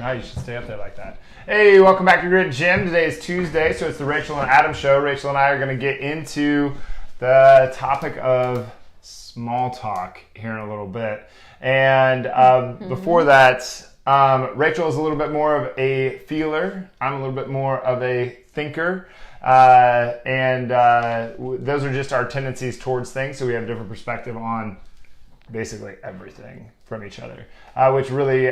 No, you should stay up there like that. Hey, welcome back to Grit Gym. Today is Tuesday, so it's the Rachel and Adam show. Rachel and I are going to get into the topic of small talk here in a little bit. And before that, Rachel is a little bit more of a feeler. I'm a little bit more of a thinker. Those are just our tendencies towards things, so we have a different perspective on basically everything from each other, which really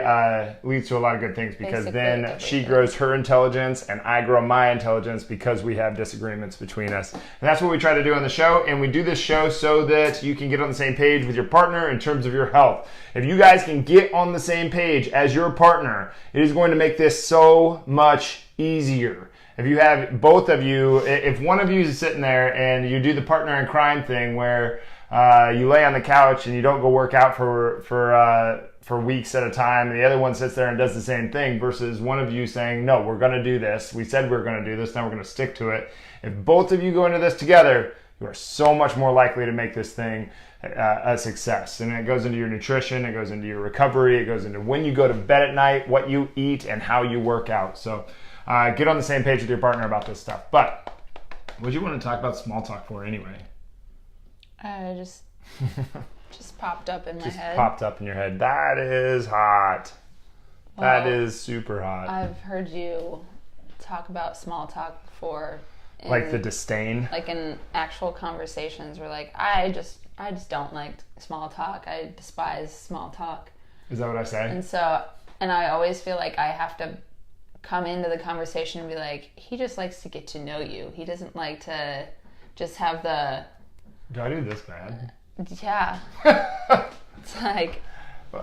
leads to a lot of good things because basically then everything. She grows her intelligence and I grow my intelligence because we have disagreements between us. And that's what we try to do on the show, and we do this show so that you can get on the same page with your partner in terms of your health. If you guys can get on the same page as your partner, it is going to make this so much easier. If you have both of you, if one of you is sitting there and you do the partner in crime thing where you lay on the couch and you don't go work out for weeks at a time, and the other one sits there and does the same thing, versus one of you saying, no, we're going to do this. We said we were going to do this. Now we're going to stick to it. If both of you go into this together, you are so much more likely to make this thing a success. And it goes into your nutrition. It goes into your recovery. It goes into when you go to bed at night, what you eat, and how you work out. So get on the same page with your partner about this stuff. But what do you want to talk about small talk for anyway? Just popped up in my head. Popped up in your head. That is hot. That is super hot. I've heard you talk about small talk before. Like the disdain? Like in actual conversations where like, I just don't like small talk. I despise small talk. Is that what I say? And I always feel like I have to come into the conversation and be like, he just likes to get to know you. He doesn't like to just have the... Do I do this bad? Yeah. It's like...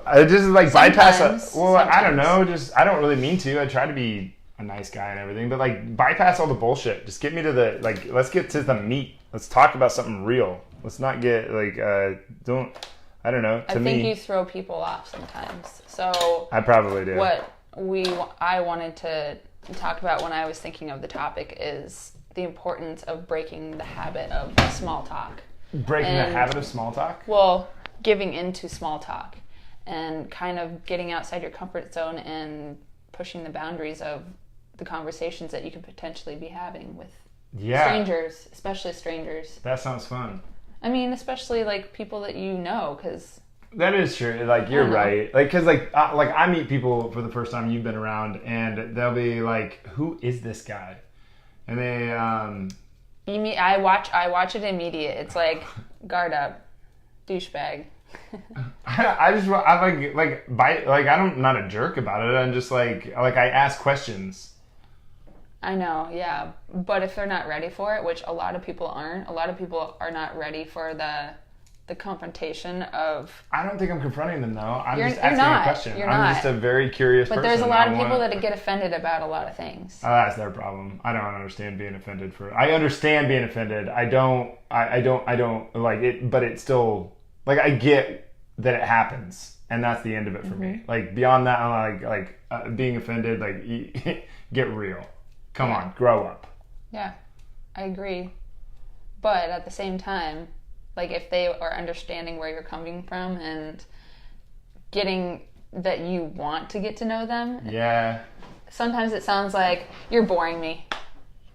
I just like bypass it. Well, sometimes. I don't know. I don't really mean to. I try to be a nice guy and everything, but like bypass all the bullshit. Just get me to the, like, let's get to the meat. Let's talk about something real. Let's not get like, I don't know. I think you throw people off sometimes. So I probably do. What I wanted to talk about when I was thinking of the topic is the importance of breaking the habit of small talk. Breaking the habit of small talk? Well, giving into small talk and kind of getting outside your comfort zone and pushing the boundaries of the conversations that you could potentially be having with strangers, especially strangers. That sounds fun. I mean, especially like people that you know, because... That is true. Like, you're right. Like, because like I meet people for the first time you've been around, and they'll be like, who is this guy? And they... I watch it immediate. It's like, guard up, douchebag. I'm not a jerk about it. I'm just like I ask questions. I know, yeah. But if they're not ready for it, which a lot of people aren't, a lot of people are not ready for the confrontation of... I don't think I'm confronting them, though. I'm just asking a question. I'm just a very curious person. But there's a lot of people that get offended about a lot of things. That's their problem. I don't understand being offended I understand being offended. I don't like it, but it's still... Like, I get that it happens, and that's the end of it for me. Like, beyond that, I'm being offended, like, get real. Come on, grow up. Yeah, I agree. But at the same time... Like, if they are understanding where you're coming from and getting that you want to get to know them. Yeah. Sometimes it sounds like, you're boring me.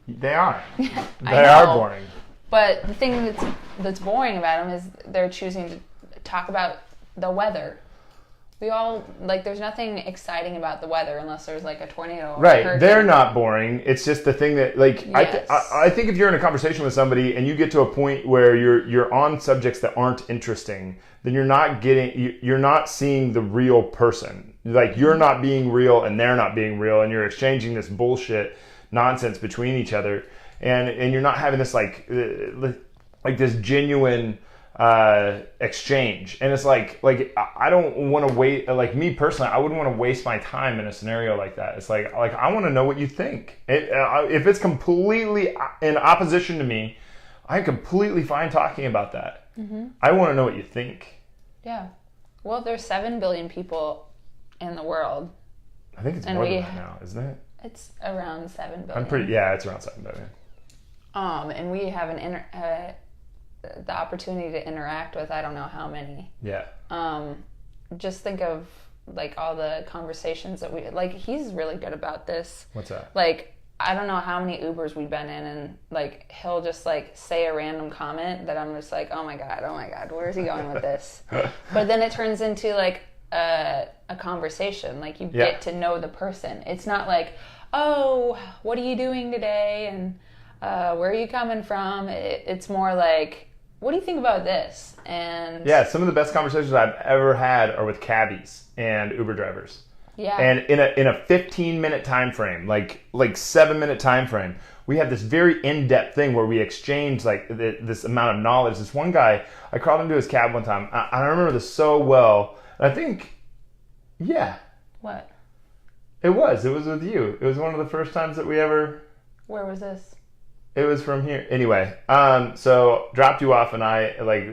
They are. They are boring. But the thing that's boring about them is they're choosing to talk about the weather. We all, like, there's nothing exciting about the weather unless there's, like, a tornado or a hurricane. They're not boring. It's just the thing that, like, yes. I think if you're in a conversation with somebody and you get to a point where you're on subjects that aren't interesting, then you're not seeing the real person. Like, you're not being real and they're not being real, and you're exchanging this bullshit nonsense between each other, and you're not having this, like this genuine... exchange. And it's like I don't want to wait, like, me personally, I wouldn't want to waste my time in a scenario like that. It's like I want to know what you think. If it's completely in opposition to me, I'm completely fine talking about that. I want to know what you think. Yeah. Well, there's 7 billion people in the world. I think it's more than that now, isn't it? It's around 7 billion. It's around 7 billion. And we have the opportunity to interact with I don't know how many. Yeah. Just think of like all the conversations that we like. He's really good about this. What's that? Like, I don't know how many Ubers we've been in, and like he'll just like say a random comment that I'm just like, oh my god, where is he going with this? But then it turns into like a conversation. Like you get to know the person. It's not like, oh, what are you doing today, and where are you coming from? It's more like, what do you think about this? And yeah, some of the best conversations I've ever had are with cabbies and Uber drivers. Yeah. And in a 15-minute time frame, like 7-minute time frame, we had this very in-depth thing where we exchanged like this amount of knowledge. This one guy, I crawled into his cab one time. I remember this so well. I think, yeah. What? It was with you. It was one of the first times that we ever. Where was this? It was from here. Anyway, so dropped you off and I like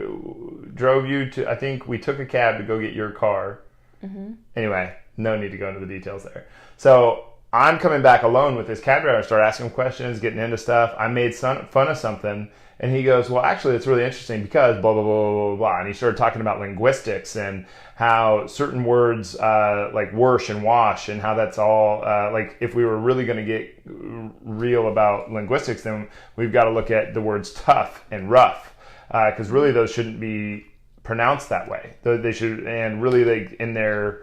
drove you to, I think we took a cab to go get your car. Mm-hmm. Anyway, no need to go into the details there. So I'm coming back alone with this cab driver. I start asking him questions, getting into stuff. I made fun of something. And he goes, well, actually, it's really interesting because blah, blah, blah, blah, blah. And he started talking about linguistics and how certain words like worsh and wash and how that's all, like if we were really going to get real about linguistics, then we've got to look at the words tough and rough because really those shouldn't be pronounced that way. They should, and really like in their,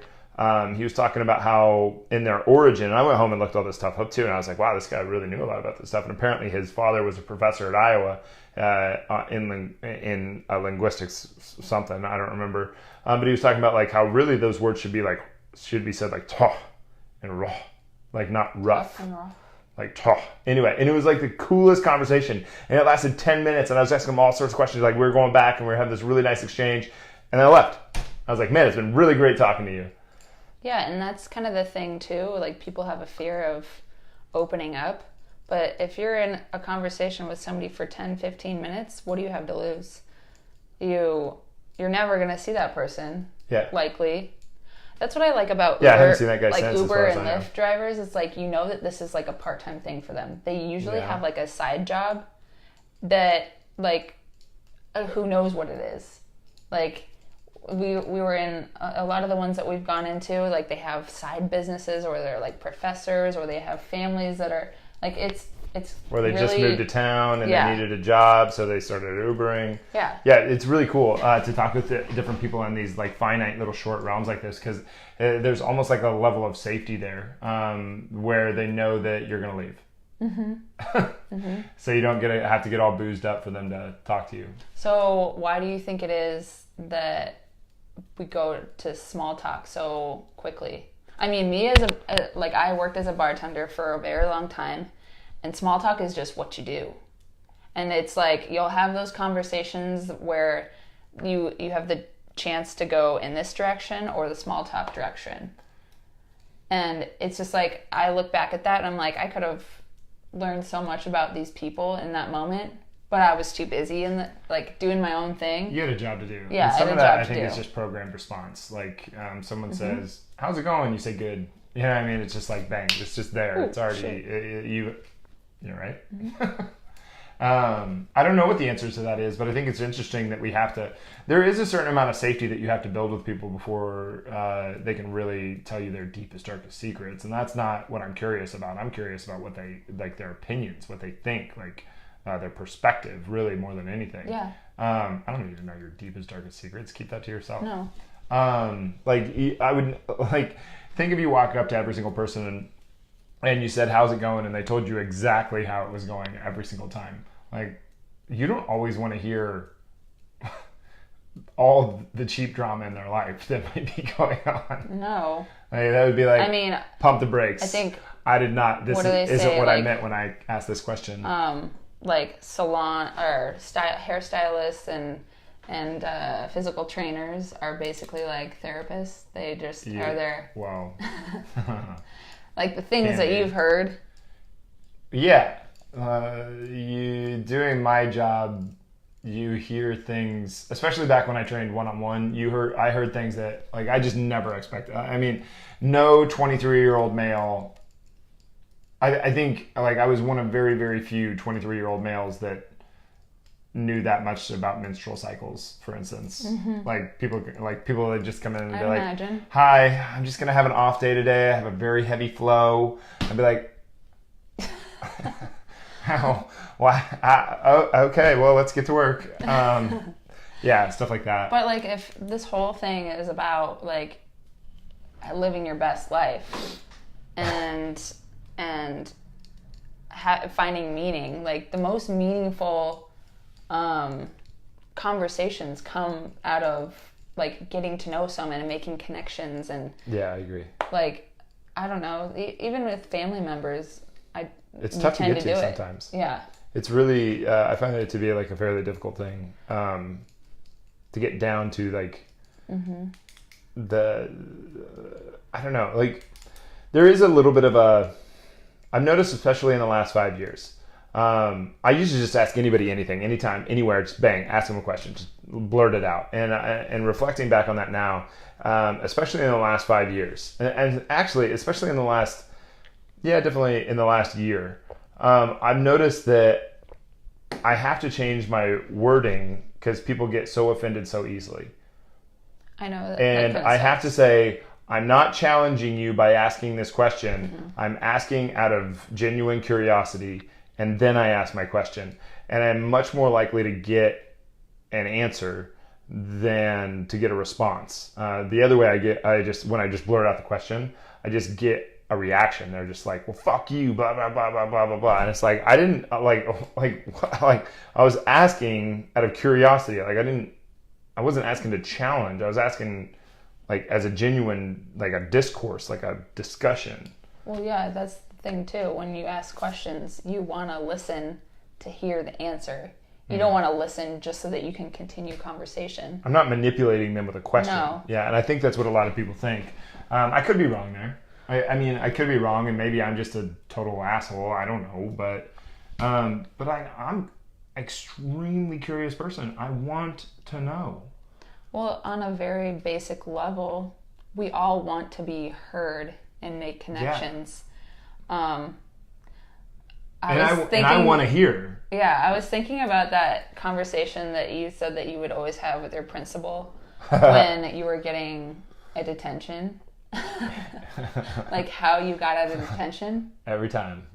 he was talking about how in their origin, and I went home and looked all this stuff up too, and I was like, wow, this guy really knew a lot about this stuff. And apparently his father was a professor at Iowa in linguistics something, I don't remember. But he was talking about like how really those words should be said like tough and raw, like not rough. Tough and raw. Like tough. Anyway, and it was like the coolest conversation. And it lasted 10 minutes, and I was asking him all sorts of questions. Like we were going back and we were having this really nice exchange, and then I left. I was like, man, it's been really great talking to you. Yeah, and that's kind of the thing too. Like people have a fear of opening up. But if you're in a conversation with somebody for 10, 15 minutes, what do you have to lose? You're never going to see that person. Yeah. Likely. That's what I like about Uber. Yeah, I haven't seen that guy like since. Uber and Lyft drivers. It's like, you know that this is like a part-time thing for them. They usually have like a side job that like, who knows what it is. Like, we were in a lot of the ones that we've gone into, like they have side businesses or they're like professors or they have families that are like, it's where they really, just moved to town and they needed a job, so they started Ubering. Yeah, it's really cool to talk with different people in these like finite little short realms like this, because there's almost like a level of safety there where they know that you're going to leave. Mm-hmm. Mm-hmm. So you don't have to get all boozed up for them to talk to you. So why do you think it is that we go to small talk so quickly? I mean, me as I worked as a bartender for a very long time, and small talk is just what you do. And it's like you'll have those conversations where you have the chance to go in this direction or the small talk direction. And it's just like, I look back at that and I'm like, I could have learned so much about these people in that moment, but I was too busy and like doing my own thing. You had a job to do. Yeah, and some I of had a that job I think to is do. just programmed response. Like someone says, "How's it going?" You say, "Good." You know what I mean? It's just like bang. It's just there. Ooh, it's already you're right. Mm-hmm. I don't know what the answer to that is, but I think it's interesting that we have to. There is a certain amount of safety that you have to build with people before they can really tell you their deepest, darkest secrets, and that's not what I'm curious about. I'm curious about what they like, their opinions, what they think, like their perspective, really more than anything. Yeah. I don't need to know your deepest, darkest secrets. Keep that to yourself. No. I would like think if you walk up to every single person and you said, "How's it going?" and they told you exactly how it was going every single time. Like, you don't always want to hear all the cheap drama in their life that might be going on. No. Like, that would be like, I mean, pump the brakes. I think. I did not. This isn't what I meant when I asked this question. Like salon or hairstylists and physical trainers are basically like therapists. They just are there. Wow. Like the things that you've heard. Yeah. You doing my job, you hear things, especially back when I trained one-on-one, I heard things that like I just never expected. I mean, no 23-year-old male, I think like I was one of very, very few 23-year-old males that knew that much about menstrual cycles, for instance. Like people that just come in and be like, "Hi, I'm just gonna have an off day today. I have a very heavy flow." I'd be like, "How? Why? Okay, well, let's get to work." Yeah, stuff like that. But like, if this whole thing is about like living your best life and finding meaning, like the most meaningful conversations come out of like getting to know someone and making connections. And yeah, I agree. Like, I don't know, even with family members, it's tough to get to sometimes. Yeah, it's really I find it to be like a fairly difficult thing to get down to, like I don't know, like there is a little bit of I've noticed, especially in the last 5 years. I used to just ask anybody anything, anytime, anywhere, just bang, ask them a question, just blurt it out. And reflecting back on that now, especially in the last 5 years, and actually, especially in the last, definitely in the last year, I've noticed that I have to change my wording because people get so offended so easily. I know that. And I have to say, I'm not challenging you by asking this question. I'm asking out of genuine curiosity, and then I ask my question. And I'm much more likely to get an answer than to get a response. The other way when I just blurt out the question, I just get a reaction. They're just like, "Well, fuck you, blah, blah, blah, blah, blah, blah, blah." And it's like, I didn't, like, I was asking out of curiosity. Like, I wasn't asking to challenge. I was asking, like, as a genuine, like a discourse, like a discussion. Well, yeah, that's the thing too. When you ask questions, you want to listen to hear the answer. You don't want to listen just so that you can continue conversation. I'm not manipulating them with a question. No. Yeah, and I think that's what a lot of people think. I could be wrong there. I mean, I could be wrong, and maybe I'm just a total asshole. I don't know, but I'm extremely curious person. I want to know. Well, on a very basic level, we all want to be heard and make connections. Yeah. I want to hear. Yeah, I was thinking about that conversation that you said that you would always have with your principal when you were getting a detention. Like how you got out of detention? Every time.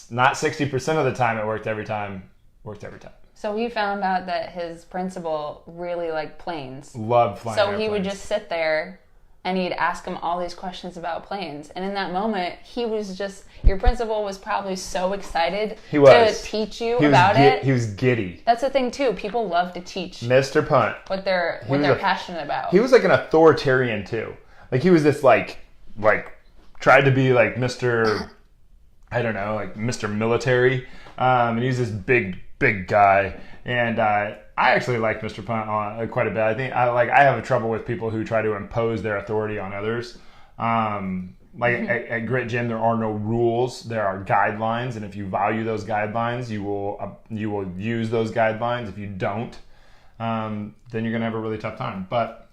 Not 60% of the time it worked every time. Worked every time. So he found out that his principal really liked planes. Loved flying airplanes. He would just sit there and he'd ask him all these questions about planes. And in that moment, your principal was probably so excited to teach you about it. He was giddy. That's the thing too. People love to teach Mr. Punt. What they're passionate about. He was like an authoritarian too. Like he was this like tried to be like Mr. I don't know, like Mr. Military. And he's this big guy. And I actually like Mr. Punt quite a bit. I think I have trouble with people who try to impose their authority on others. At Grit Gym, there are no rules. There are guidelines, and if you value those guidelines, you will use those guidelines. If you don't, then you're gonna have a really tough time. But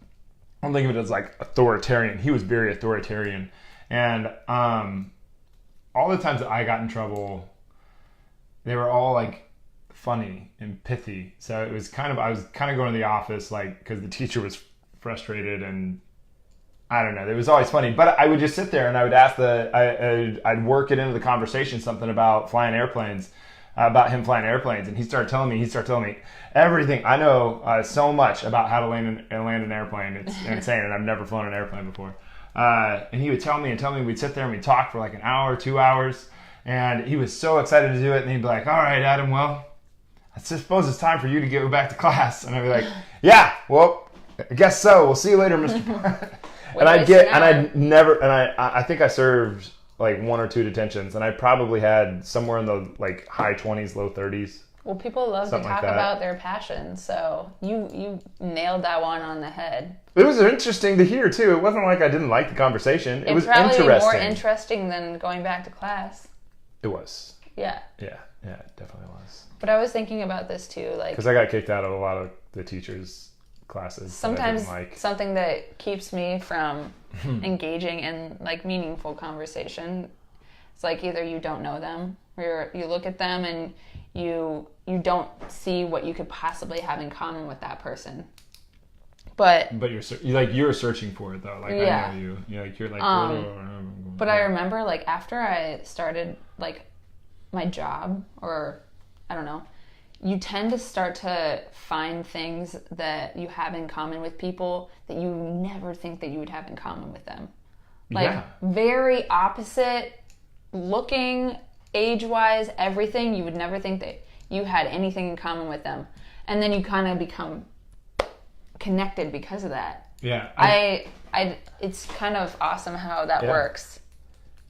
I don't think of it as like authoritarian. He was very authoritarian, and all the times that I got in trouble, they were all like funny and pithy. So it was I was kind of going to the office like because the teacher was frustrated and I don't know. It was always funny, but I would just sit there and I would ask I'd work it into the conversation something about flying airplanes, about him flying airplanes, and he started telling me everything. I know so much about how to land an airplane. It's insane, and I've never flown an airplane before. And he would tell me, we'd sit there and we'd talk for like an hour, 2 hours, and he was so excited to do it, and he'd be like, "All right, Adam, well, I suppose it's time for you to go back to class." And I'd be like, "Yeah, well, I guess so. We'll see you later, Mr. And I think I served like 1 or 2 detentions, and I probably had somewhere in the like high 20s, low 30s. Well, people love to talk about their passions, so you nailed that one on the head. It was interesting to hear too. It wasn't like I didn't like the conversation. It was probably interesting. More interesting than going back to class. It was. Yeah. Yeah, it definitely was. But I was thinking about this too, like because I got kicked out of a lot of the teachers' classes. Sometimes something that keeps me from engaging in like meaningful conversation It's like either you don't know them, or you look at them and you don't see what you could possibly have in common with that person. But you're searching for it though. Like I know you. Yeah, like you're like. But I remember like after I started like my job, or I don't know, you tend to start to find things that you have in common with people that you never think that you would have in common with them. Like very opposite looking, age-wise, everything. You would never think that you had anything in common with them. And then you kind of become connected because of that. Yeah. It's kind of awesome how that works.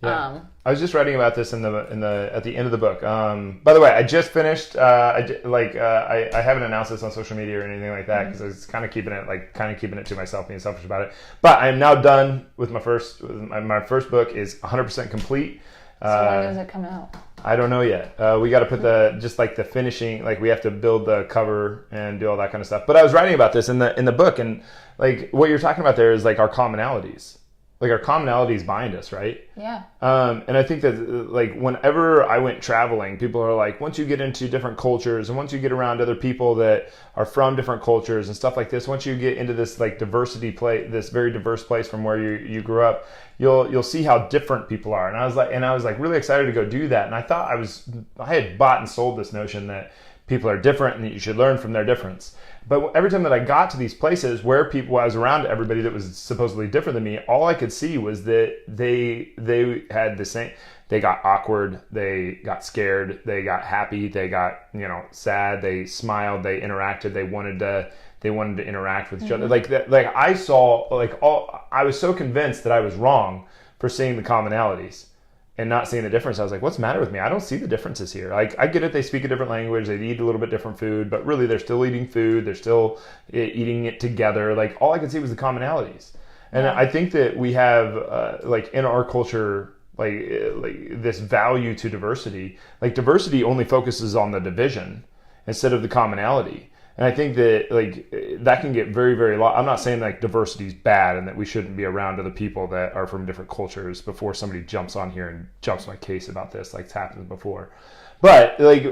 Yeah. I was just writing about this at the end of the book. By the way, I just finished. I haven't announced this on social media or anything like that because I was kind of keeping it to myself, being selfish about it. But I am now done with my first. My first book is 100% complete. So when does it come out? I don't know yet. We got to put the finishing, like we have to build the cover and do all that kind of stuff. But I was writing about this in the book, and like what you're talking about there is like our commonalities. Like our commonalities bind us, right? Yeah. And I think that like whenever I went traveling, people are like, once you get into different cultures and once you get around other people that are from different cultures and stuff like this, once you get into this like diversity place, this very diverse place from where you grew up, you'll see how different people are. And I was like really excited to go do that. And I thought I had bought and sold this notion that people are different and that you should learn from their difference. But every time that I got to these places where I was around everybody that was supposedly different than me, all I could see was that they had the same. They got awkward, they got scared, they got happy, they got sad, they smiled, they interacted, they wanted to interact with each other. Like that. Like I saw I was so convinced that I was wrong for seeing the commonalities and not seeing the difference. I was like, what's the matter with me? I don't see the differences here. Like, I get it. They speak a different language. They eat a little bit different food, but really they're still eating food. They're still eating it together. Like, all I could see was the commonalities. And I think that we have, in our culture, like this value to diversity. Like, diversity only focuses on the division instead of the commonality. And I think that that can get very, very long. I'm not saying like diversity is bad and that we shouldn't be around other people that are from different cultures before somebody jumps on here and jumps my case about this, like it's happened before. But like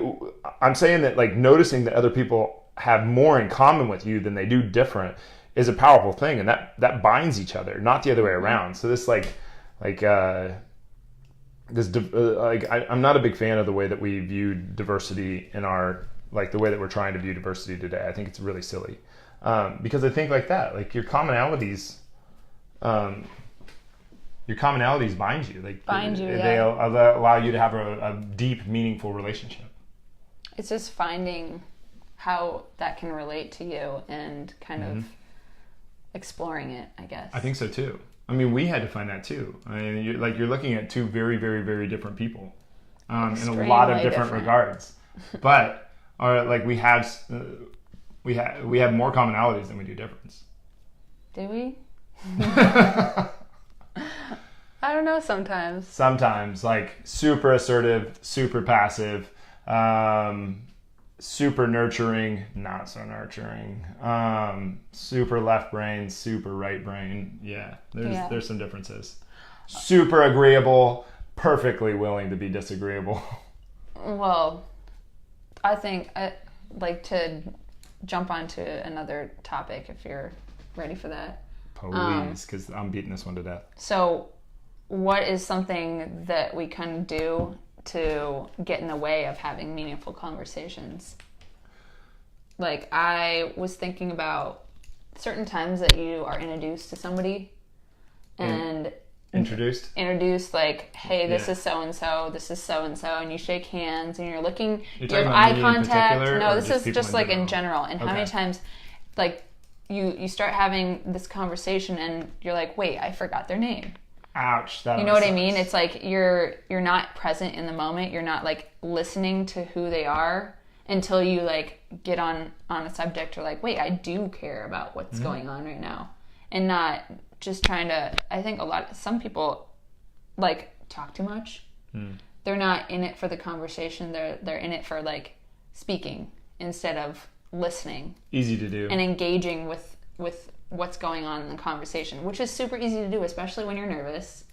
I'm saying that like noticing that other people have more in common with you than they do different is a powerful thing, and that binds each other, not the other way around. So this I'm not a big fan of the way that we view diversity in our. Like the way that we're trying to view diversity today. I think it's really silly. Because I think like that, like your commonalities bind you. Like they allow you to have a deep, meaningful relationship. It's just finding how that can relate to you and kind of exploring it, I guess. I think so too. I mean, we had to find that too. I mean, you're looking at two very, very, very different people in a lot of different regards. But we have more commonalities than we do difference. Do we? I don't know. Sometimes, like super assertive, super passive, super nurturing, not so nurturing, super left brain, super right brain. Yeah, there's some differences. Super agreeable, perfectly willing to be disagreeable. Well, I think I'd like to jump onto another topic if you're ready for that. Please, because I'm beating this one to death. So what is something that we can do to get in the way of having meaningful conversations? Like, I was thinking about certain times that you are introduced to somebody and... Introduced, like, hey, this is so-and-so, this is so-and-so, and you shake hands, and you're looking, you have eye contact. No, this is just like in general. And how many times, like, you start having this conversation, and you're like, wait, I forgot their name. Ouch. You know what I mean? It's like you're not present in the moment. You're not, like, listening to who they are until you, like, get on a subject or, like, wait, I do care about what's going on right now. And not... just trying to, I think some people like talk too much. They're not in it for the conversation. They're in it for like speaking instead of listening. Easy to do. And engaging with what's going on in the conversation, which is super easy to do, especially when you're nervous.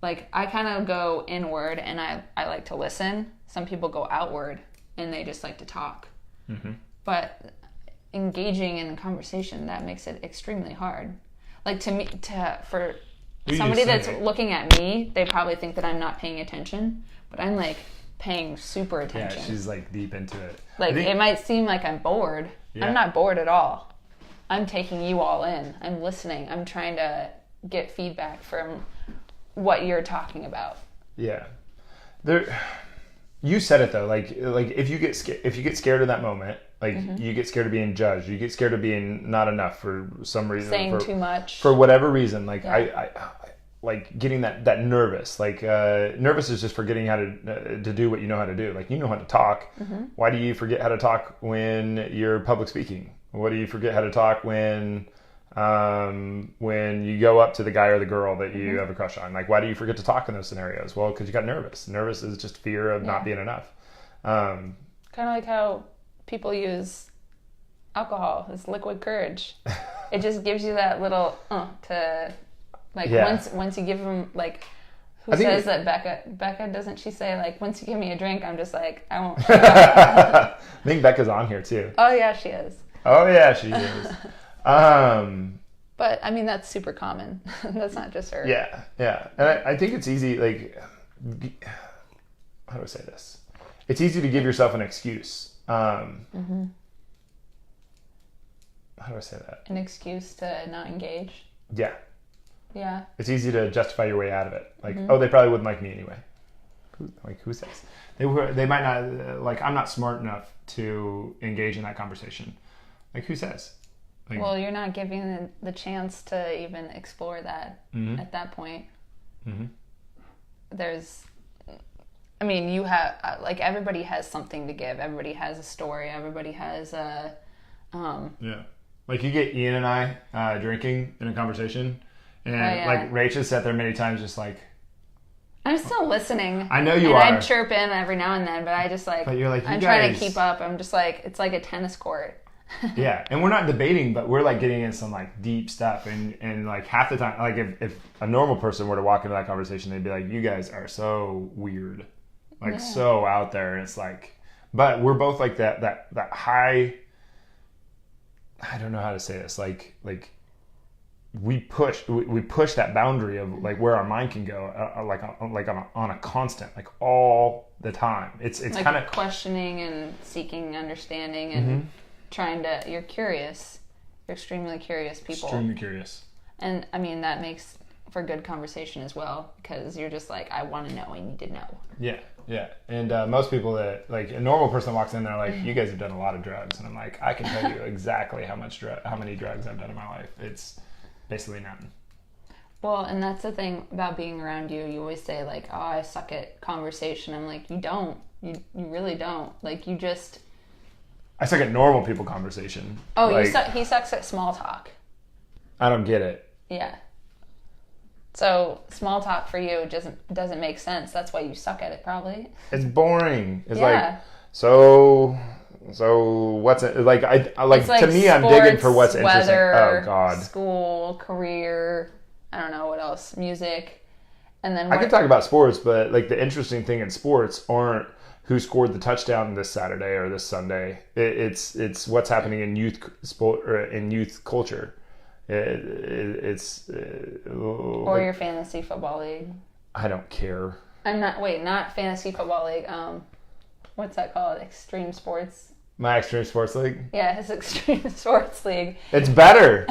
like I kind of go inward and I like to listen. Some people go outward and they just like to talk. Mm-hmm. But engaging in a conversation, that makes it extremely hard. Like for somebody that's looking at me, they probably think that I'm not paying attention, but I'm like paying super attention. Yeah, she's like deep into it. Like it might seem like I'm bored. Yeah. I'm not bored at all. I'm taking you all in. I'm listening. I'm trying to get feedback from what you're talking about. Yeah. You said it though, like if you get scared of that moment, like mm-hmm. you get scared of being judged, you get scared of being not enough for some reason, saying too much for whatever reason. Like I like getting that nervous. Like nervous is just forgetting how to do what you know how to do. Like you know how to talk. Mm-hmm. Why do you forget how to talk when you're public speaking? What do you forget how to talk when you go up to the guy or the girl that you mm-hmm. have a crush on? Like, why do you forget to talk in those scenarios? Well, because you got nervous. Nervous is just fear of not being enough. Kind of like how people use alcohol as liquid courage. It just gives you that little to like once you give them like. Who says that Becca doesn't she say like once you give me a drink I'm just like I won't. I think Becca's on here too. Oh yeah, she is. Oh yeah, she is. But I mean that's super common. That's not just her. Yeah, and I think it's easy. Like, how do I say this? It's easy to give yourself an excuse. Mm-hmm. How do I say that? An excuse to not engage. Yeah. Yeah. It's easy to justify your way out of it. Like, mm-hmm. oh, they probably wouldn't like me anyway. Who says? They might not. Like, I'm not smart enough to engage in that conversation. Like, who says? Like, well, you're not giving the chance to even explore that mm-hmm. at that point. Mm-hmm. I mean, you have, like, everybody has something to give. Everybody has a story. Everybody has a, Yeah. Like, you get Ian and I drinking in a conversation, and, like, Rach has sat there many times just like, I'm still listening. I know you are. And I chirp in every now and then, but I just, like, but you're like, I'm trying to keep up. I'm just like, it's like a tennis court. Yeah, and we're not debating, but we're like getting into some like deep stuff, and like half the time, like if a normal person were to walk into that conversation, they'd be like, "You guys are so weird, like so out there." And it's like, but we're both like that high. I don't know how to say this. Like we push that boundary of like where our mind can go, on a constant, like all the time. It's like kind of questioning and seeking understanding and. Mm-hmm. You're curious. You're extremely curious people. Extremely curious. And I mean, that makes for good conversation as well, because you're just like, I want to know, I need to know. Yeah. And most people that, like, a normal person walks in, they're like, you guys have done a lot of drugs. And I'm like, I can tell you exactly how many drugs I've done in my life. It's basically nothing. Well, and that's the thing about being around you. You always say, like, oh, I suck at conversation. I'm like, you don't. You really don't. Like, you just... I suck at normal people conversation. Oh, like, he sucks at small talk. I don't get it. Yeah. So small talk for you doesn't make sense. That's why you suck at it, probably. It's boring. It's like so what's it like? I like to me. I'm digging for what's interesting. Oh God. School, career. I don't know what else. Music, and then I could talk about sports, but like the interesting thing in sports aren't who scored the touchdown this Saturday or this Sunday. It's what's happening in youth sport or in youth culture. It's or your fantasy football league. I don't care. Not fantasy football league. What's that called? Extreme Sports. My Extreme Sports League? Yeah, his Extreme Sports League. It's better.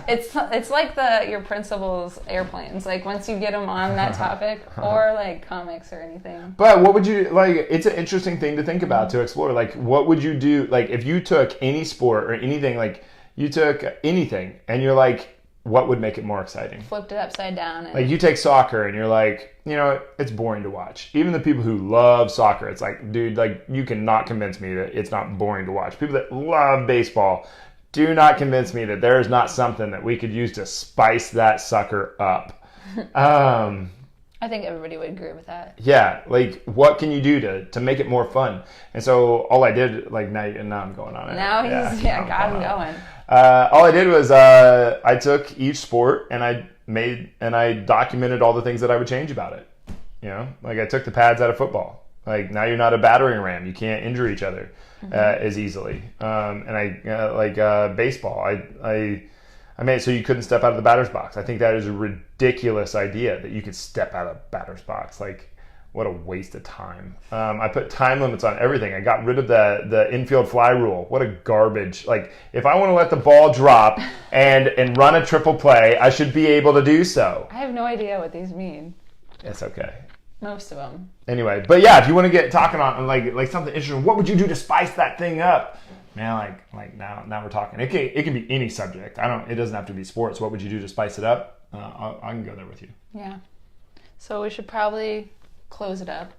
It's like your principal's airplanes. Like once you get them on that topic, or like comics or anything. But what would you like? It's an interesting thing to think about, to explore. Like, what would you do? Like, if you took any sport or anything, like you took anything, and you're like, what would make it more exciting? Flipped it upside down. Like you take soccer and you're like, you know, it's boring to watch. Even the people who love soccer, it's like, dude, like you cannot convince me that it's not boring to watch. People that love baseball, do not convince me that there is not something that we could use to spice that sucker up. I think everybody would agree with that. Yeah, like what can you do to make it more fun? And so all I did, like now I'm going on it. Now he's got him going. All I did was I took each sport and I I documented all the things that I would change about it. You know, like I took the pads out of football. Like now you're not a battering ram. You can't injure each other as easily. And I baseball. I made it so you couldn't step out of the batter's box. I think that is a ridiculous idea that you could step out of batter's box. Like, what a waste of time. I put time limits on everything. I got rid of the infield fly rule. What a garbage. Like, if I want to let the ball drop and run a triple play, I should be able to do so. I have no idea what these mean. It's okay. Most of them. Anyway, but yeah, if you want to get talking on like something interesting, what would you do to spice that thing up? Man, like now we're talking. It can be any subject. It doesn't have to be sports. What would you do to spice it up? I can go there with you. Yeah. So we should probably close it up.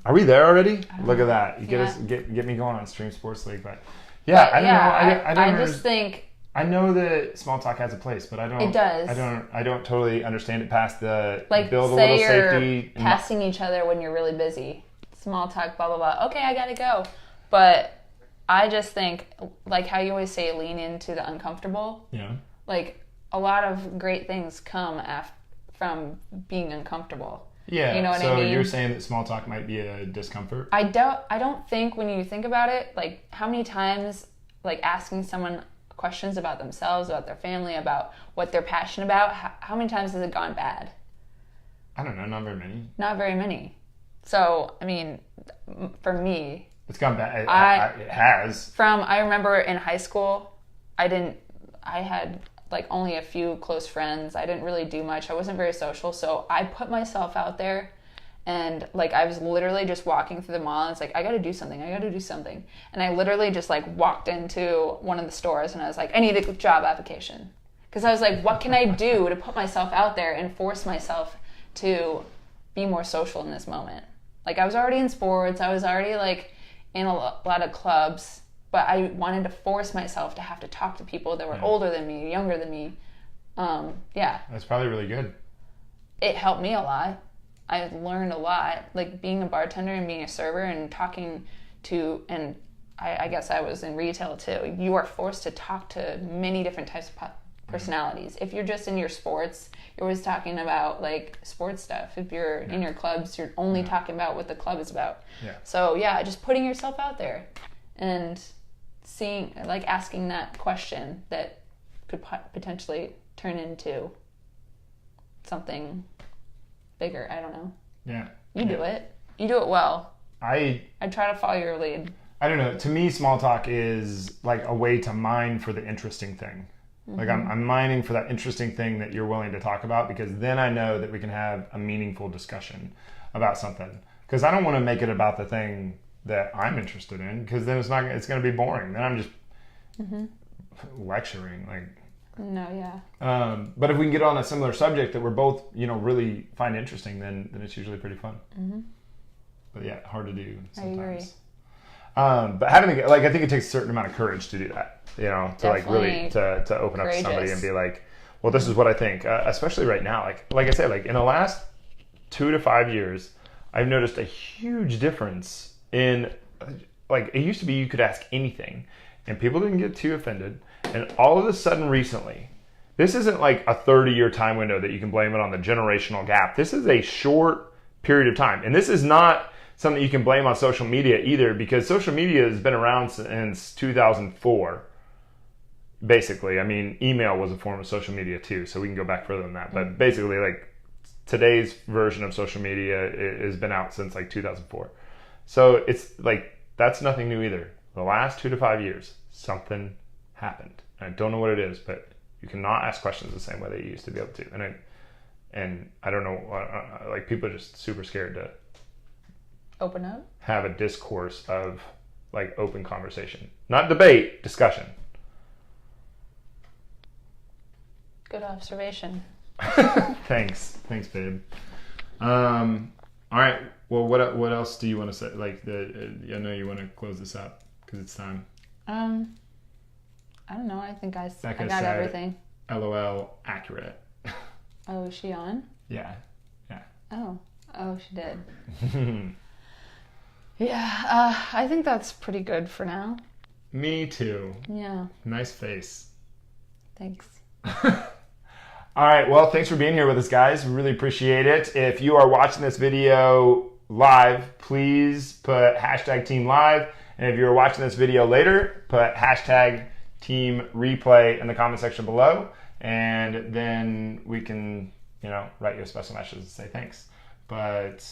Are we there already? Look at that. You get me going on Stream Sports League, but yeah, I don't know. I just think I know that small talk has a place, but I don't. It does. I don't totally understand it past the build a little safety. Passing each other when you're really busy. Small talk, blah blah blah. Okay, I gotta go. But I just think, like how you always say, lean into the uncomfortable. Yeah. Like a lot of great things come from being uncomfortable. Yeah. You know what I mean? So you're saying that small talk might be a discomfort? I don't think when you think about it, like how many times, like asking someone questions about themselves, about their family, about what they're passionate about, how many times has it gone bad? I don't know, not very many. Not very many. So, I mean, for me, it's gone bad. It has. I remember in high school, I had like only a few close friends. I didn't really do much. I wasn't very social. So I put myself out there and like I was literally just walking through the mall and it's like, I got to do something. And I literally just like walked into one of the stores and I was like, I need a job application. Because I was like, what can I do to put myself out there and force myself to be more social in this moment? Like I was already in sports. I was already like in a lot of clubs. But I wanted to force myself to have to talk to people that were older than me, younger than me. Yeah. That's probably really good. It helped me a lot. I learned a lot, like being a bartender and being a server and talking to, and I guess I was in retail too. You are forced to talk to many different types of personalities. If you're just in your sports, you're always talking about like sports stuff. If you're in your clubs, you're only talking about what the club is about. Yeah. So yeah, just putting yourself out there and asking that question that could potentially turn into something bigger. I don't know. Yeah. You do it. You do it well. I try to follow your lead. I don't know. To me, small talk is like a way to mine for the interesting thing. Mm-hmm. Like I'm mining for that interesting thing that you're willing to talk about, because then I know that we can have a meaningful discussion about something. Because I don't want to make it about the thing that I'm interested in, because then it's going to be boring. Then I'm just lecturing. No, yeah. But if we can get on a similar subject that we're both, really find interesting, then it's usually pretty fun. Mm-hmm. But yeah, hard to do sometimes. I agree. But having I think it takes a certain amount of courage to do that. To definitely like really to open up to somebody and be like, well, this is what I think. Especially right now, like I said, like in the last 2 to 5 years, I've noticed a huge difference in like it used to be you could ask anything and people didn't get too offended, and all of a sudden recently, this isn't like a 30-year time window that you can blame it on the generational gap. This is a short period of time, and this is not something you can blame on social media either, because social media has been around since 2004 basically. I mean, email was a form of social media too, so we can go back further than that, but basically like today's version of social media has been out since like 2004. So it's like, that's nothing new either. The last 2 to 5 years, something happened. I don't know what it is, but you cannot ask questions the same way that you used to be able to. And I don't know, like people are just super scared to open up, have a discourse of like open conversation, not debate, discussion. Good observation. Thanks, babe. All right. Well, what else do you want to say? Like I know you want to close this up because it's time. I don't know. I think I got everything. LOL, accurate. Oh, is she on? Yeah. Oh, she did. Yeah. I think that's pretty good for now. Me too. Yeah. Nice face. Thanks. All right. Well, thanks for being here with us, guys. We really appreciate it. If you are watching this video live, please put hashtag team live. And if you're watching this video later, put hashtag team replay in the comment section below. And then we can, write you a special message and say thanks. But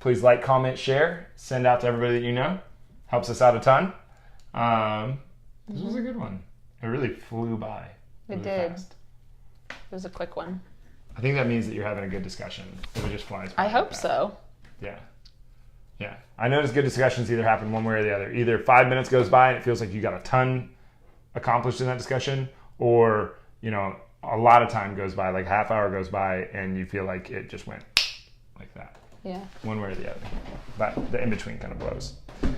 please like, comment, share, send out to everybody that you know. Helps us out a ton. This was a good one. It really flew by. It did. Fast. It was a quick one. I think that means that you're having a good discussion. If it just flies by. I hope so. Yeah. Yeah. I notice good discussions either happen one way or the other. Either 5 minutes goes by and it feels like you got a ton accomplished in that discussion, or, a lot of time goes by, like half hour goes by, and you feel like it just went like that. Yeah. One way or the other. But the in-between kind of blows. All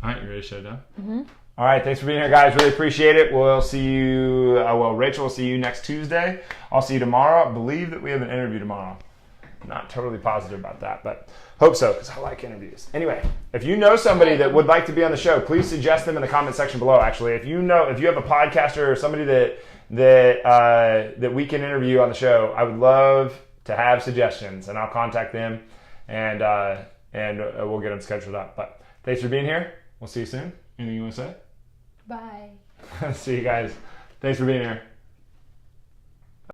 right, you ready to shut it down? Mm-hmm. All right, thanks for being here, guys. Really appreciate it. We'll see you, Rachel will see you next Tuesday. I'll see you tomorrow. I believe that we have an interview tomorrow. I'm not totally positive about that, but hope so, because I like interviews. Anyway, if you know somebody that would like to be on the show, please suggest them in the comment section below, actually. If you have a podcaster or somebody that we can interview on the show, I would love to have suggestions, and I'll contact them, and we'll get them scheduled up. But thanks for being here. We'll see you soon. Anything you want to say? Bye. See you guys. Thanks for being here.